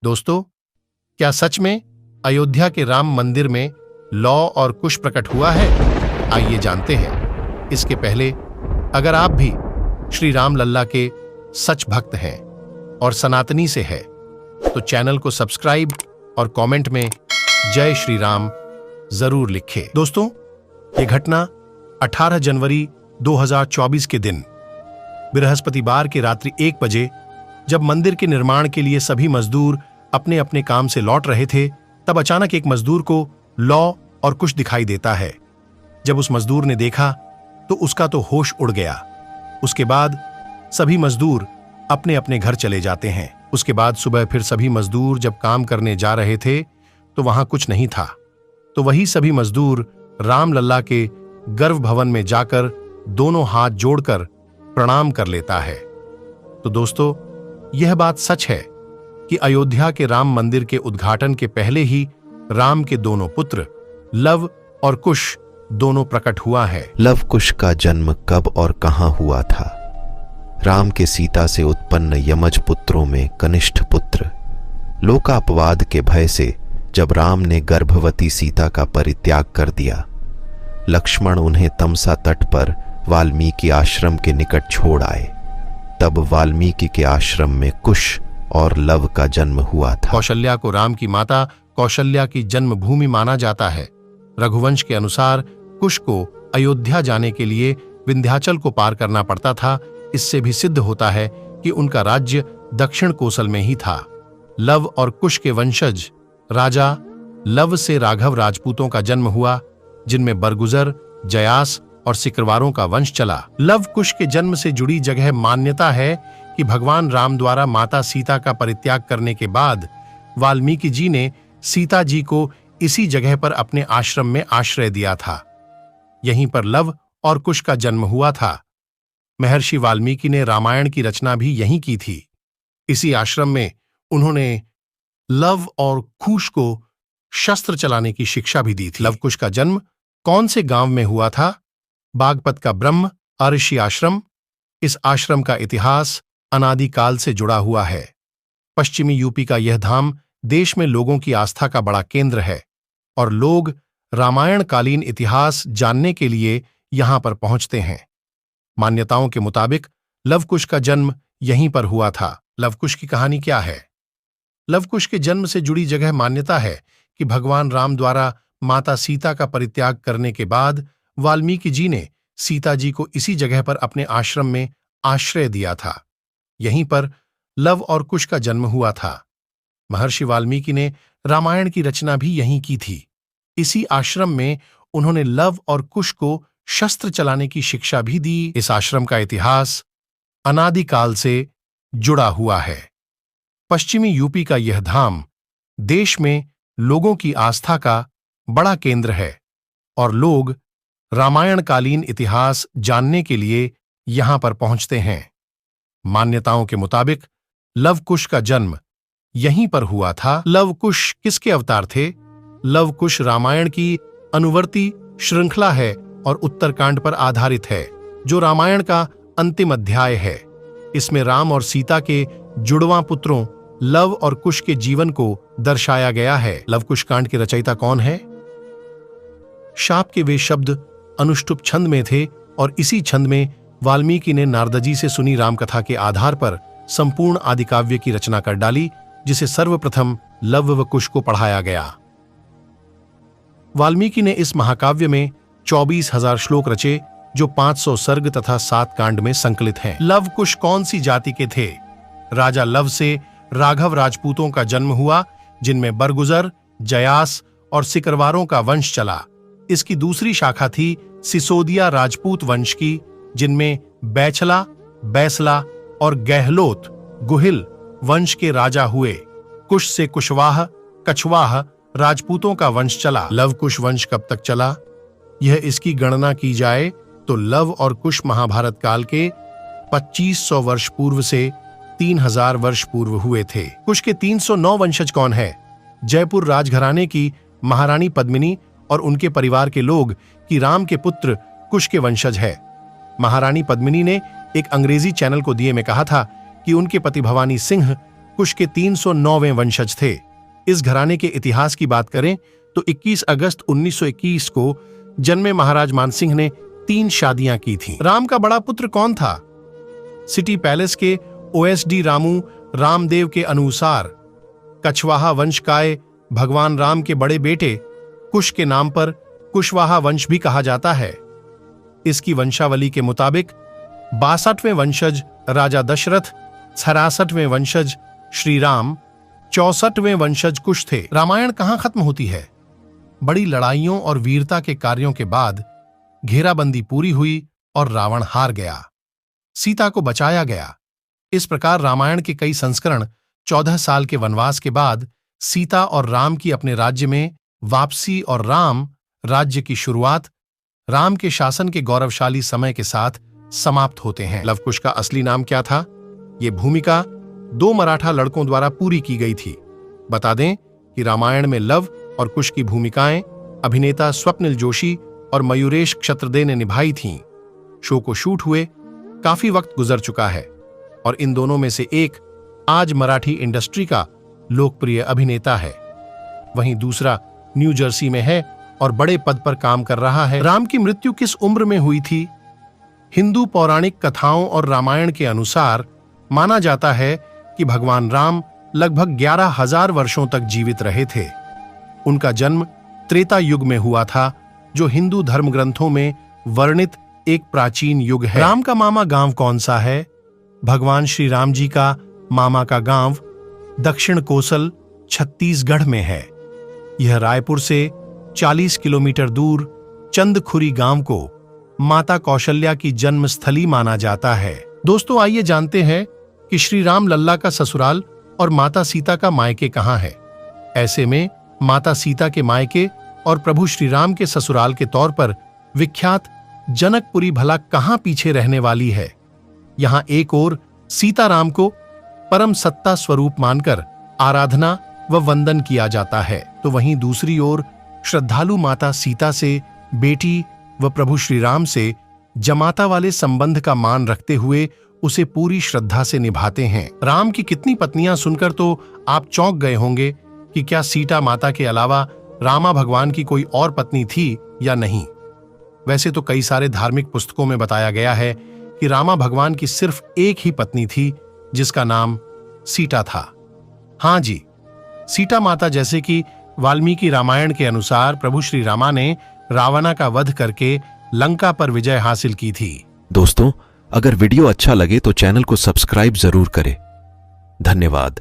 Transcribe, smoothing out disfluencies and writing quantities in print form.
दोस्तों, क्या सच में अयोध्या के राम मंदिर में लौ और कुश प्रकट हुआ है? आइए जानते हैं। इसके पहले अगर आप भी श्री राम लल्ला के सच भक्त हैं और सनातनी से है तो चैनल को सब्सक्राइब और कमेंट में जय श्री राम जरूर लिखें। दोस्तों, ये घटना 18 जनवरी 2024 के दिन बृहस्पतिवार के रात्रि 1 बजे जब मंदिर के निर्माण के लिए सभी मजदूर अपने अपने काम से लौट रहे थे, तब अचानक एक मजदूर को लौ और कुश दिखाई देता है। जब उस मजदूर ने देखा तो उसका तो होश उड़ गया। उसके बाद सभी मजदूर अपने अपने घर चले जाते हैं। उसके बाद सुबह फिर सभी मजदूर जब काम करने जा रहे थे तो वहां कुछ नहीं था। तो वही सभी मजदूर राम लल्ला के गर्भ भवन में जाकर दोनों हाथ जोड़कर प्रणाम कर लेता है। तो दोस्तों, यह बात सच है कि अयोध्या के राम मंदिर के उद्घाटन के पहले ही राम के दोनों पुत्र लव और कुश दोनों प्रकट हुआ है। लव कुश का जन्म कब और कहां हुआ था? राम के सीता से उत्पन्न यमज पुत्रों में कनिष्ठ पुत्र। लोकापवाद के भय से जब राम ने गर्भवती सीता का परित्याग कर दिया, लक्ष्मण उन्हें तमसा तट पर वाल्मीकि आश्रम के निकट छोड़ आए। तब वाल्मीकि के आश्रम में कुश और लव का जन्म हुआ था। कौशल्या को राम की माता कौशल्या की जन्मभूमि माना जाता है। रघुवंश के अनुसार कुश को अयोध्या जाने के लिए विंध्याचल को पार करना पड़ता था। इससे भी सिद्ध होता है कि उनका राज्य दक्षिण कोसल में ही था। लव और कुश के वंशज राजा लव से राघव राजपूतों का जन्म हुआ, जिनमें बरगुजर, जयास और सिकरवारों का वंश चला। लव कुश के जन्म से जुड़ी जगह मान्यता है कि भगवान राम द्वारा माता सीता का परित्याग करने के बाद वाल्मीकि जी ने सीता जी को इसी जगह पर अपने आश्रम में आश्रय दिया था। यहीं पर लव और कुश का जन्म हुआ था। महर्षि वाल्मीकि ने रामायण की रचना भी यहीं की थी। इसी आश्रम में उन्होंने लव और कुश को शस्त्र चलाने की शिक्षा भी दी थी। लव कुश का जन्म कौन से गांव में हुआ था? बागपत का ब्रह्म ऋषि आश्रम। इस आश्रम का इतिहास अनादिकाल से जुड़ा हुआ है। पश्चिमी यूपी का यह धाम देश में लोगों की आस्था का बड़ा केंद्र है और लोग रामायण कालीन इतिहास जानने के लिए यहां पर पहुंचते हैं। मान्यताओं के मुताबिक लवकुश का जन्म यहीं पर हुआ था। लवकुश की कहानी क्या है? लवकुश के जन्म से जुड़ी जगह मान्यता है कि भगवान राम द्वारा माता सीता का परित्याग करने के बाद वाल्मीकि जी ने सीता जी को इसी जगह पर अपने आश्रम में आश्रय दिया था। यहीं पर लव और कुश का जन्म हुआ था। महर्षि वाल्मीकि ने रामायण की रचना भी यहीं की थी। इसी आश्रम में उन्होंने लव और कुश को शस्त्र चलाने की शिक्षा भी दी। इस आश्रम का इतिहास अनादिकाल से जुड़ा हुआ है। पश्चिमी यूपी का यह धाम देश में लोगों की आस्था का बड़ा केंद्र है और लोग रामायण कालीन इतिहास जानने के लिए यहां पर पहुंचते हैं। मान्यताओं के मुताबिक लव कुश का जन्म यहीं पर हुआ था। लव कुश किसके अवतार थे? लव कुश रामायण की अनुवर्ती श्रृंखला है और उत्तरकांड पर आधारित है, जो रामायण का अंतिम अध्याय है। इसमें राम और सीता के जुड़वां पुत्रों लव और कुश के जीवन को दर्शाया गया है। लव कुश कांड के रचयिता कौन है? शाप के वे शब्द अनुष्टुप छंद में थे और इसी छंद में वाल्मीकि ने नारदजी से सुनी रामकथा के आधार पर संपूर्ण आदिकाव्य की रचना कर डाली, जिसे सर्वप्रथम लव व कुश को पढ़ाया गया। वाल्मीकि ने इस महाकाव्य में 24,000 श्लोक रचे, जो 500 सर्ग तथा 7 कांड में संकलित हैं। लव कुश कौन सी जाति के थे? राजा लव से राघव राजपूतों का जन्म हुआ, जिनमें बरगुजर, जयास और सिकरवारों का वंश चला। इसकी दूसरी शाखा थी सिसोदिया राजपूत वंश की, जिनमें बैछला, बैसला और गहलोत गुहिल वंश के राजा हुए। कुश से कुशवाह, कछवाह राजपूतों का वंश चला। लव कुश वंश कब तक चला? यह इसकी गणना की जाए तो लव और कुश महाभारत काल के 2500 वर्ष पूर्व से 3000 वर्ष पूर्व हुए थे। कुश के 309 वंशज कौन है? जयपुर राजघराने की महारानी पद्मिनी और उनके परिवार के लोग कि राम के पुत्र कुश के वंशज है। महारानी पद्मिनी ने एक अंग्रेजी चैनल को दिए में कहा था कि उनके पति भवानी सिंह कुश के 309वें वंशज थे। इस घराने के इतिहास की बात करें तो 21 अगस्त 1921 को जन्मे महाराज मानसिंह ने 3 शादियां की थीं। राम का बड़ा पुत्र कौन था? सिटी पैलेस के ओएसडी रामू रामदेव के अनुसार कछवाहा वंश काय भगवान राम के बड़े बेटे कुश के नाम पर कुशवाहा वंश भी कहा जाता है। इसकी वंशावली के मुताबिक 62वें वंशज राजा दशरथ, 66वें वंशज श्री राम, 64वें वंशज कुश थे। रामायण कहां खत्म होती है? बड़ी लड़ाइयों और वीरता के कार्यों के बाद घेराबंदी पूरी हुई और रावण हार गया। सीता को बचाया गया। इस प्रकार रामायण के कई संस्करण 14 साल के वनवास के बाद सीता और राम की अपने राज्य में वापसी और राम राज्य की शुरुआत राम के शासन के गौरवशाली समय के साथ समाप्त होते हैं। लव कुश का असली नाम क्या था? ये भूमिका 2 मराठा लड़कों द्वारा पूरी की गई थी। बता दें कि रामायण में लव और कुश की भूमिकाएं अभिनेता स्वप्निल जोशी और मयूरेश क्षत्रदे ने निभाई थीं। शो को शूट हुए काफी वक्त गुजर चुका है और इन दोनों में से एक आज मराठी इंडस्ट्री का लोकप्रिय अभिनेता है, वहीं दूसरा न्यू जर्सी में है और बड़े पद पर काम कर रहा है। राम की मृत्यु किस उम्र में हुई थी? हिंदू पौराणिक कथाओं और रामायण के अनुसार माना जाता है कि भगवान राम लगभग 11,000 वर्षों तक जीवित रहे थे। उनका जन्म त्रेता युग में हुआ था, जो हिंदू धर्म ग्रंथों में वर्णित एक प्राचीन युग है। राम का मामा गांव कौन सा है? भगवान श्री राम जी का मामा का गांव दक्षिण कोसल छत्तीसगढ़ में है। यह रायपुर से 40 किलोमीटर दूर चंदखुरी गांव को माता कौशल्या की जन्मस्थली माना जाता है। दोस्तों, आइए जानते हैं कि श्री राम लल्ला का ससुराल और माता सीता का मायके कहां है। ऐसे में माता सीता के मायके और प्रभु श्री राम के ससुराल के तौर पर विख्यात जनकपुरी भला कहां पीछे रहने वाली है। यहां एक ओर सीताराम को परम सत्ता स्वरूप मानकर आराधना व वंदन किया जाता है, तो वहीं दूसरी ओर श्रद्धालु माता सीता से बेटी व प्रभु श्री राम से जमाता वाले संबंध का मान रखते हुए उसे पूरी श्रद्धा से निभाते हैं। राम की कितनी पत्नियां सुनकर तो आप चौंक गए होंगे कि क्या सीता माता के अलावा रामा भगवान की कोई और पत्नी थी या नहीं। वैसे तो कई सारे धार्मिक पुस्तकों में बताया गया है कि रामा भगवान की सिर्फ एक ही पत्नी थी, जिसका नाम सीता था। हाँ जी, सीता माता, जैसे कि वाल्मीकि रामायण के अनुसार प्रभु श्री रामा ने रावणा का वध करके लंका पर विजय हासिल की थी। दोस्तों, अगर वीडियो अच्छा लगे तो चैनल को सब्सक्राइब जरूर करें। धन्यवाद।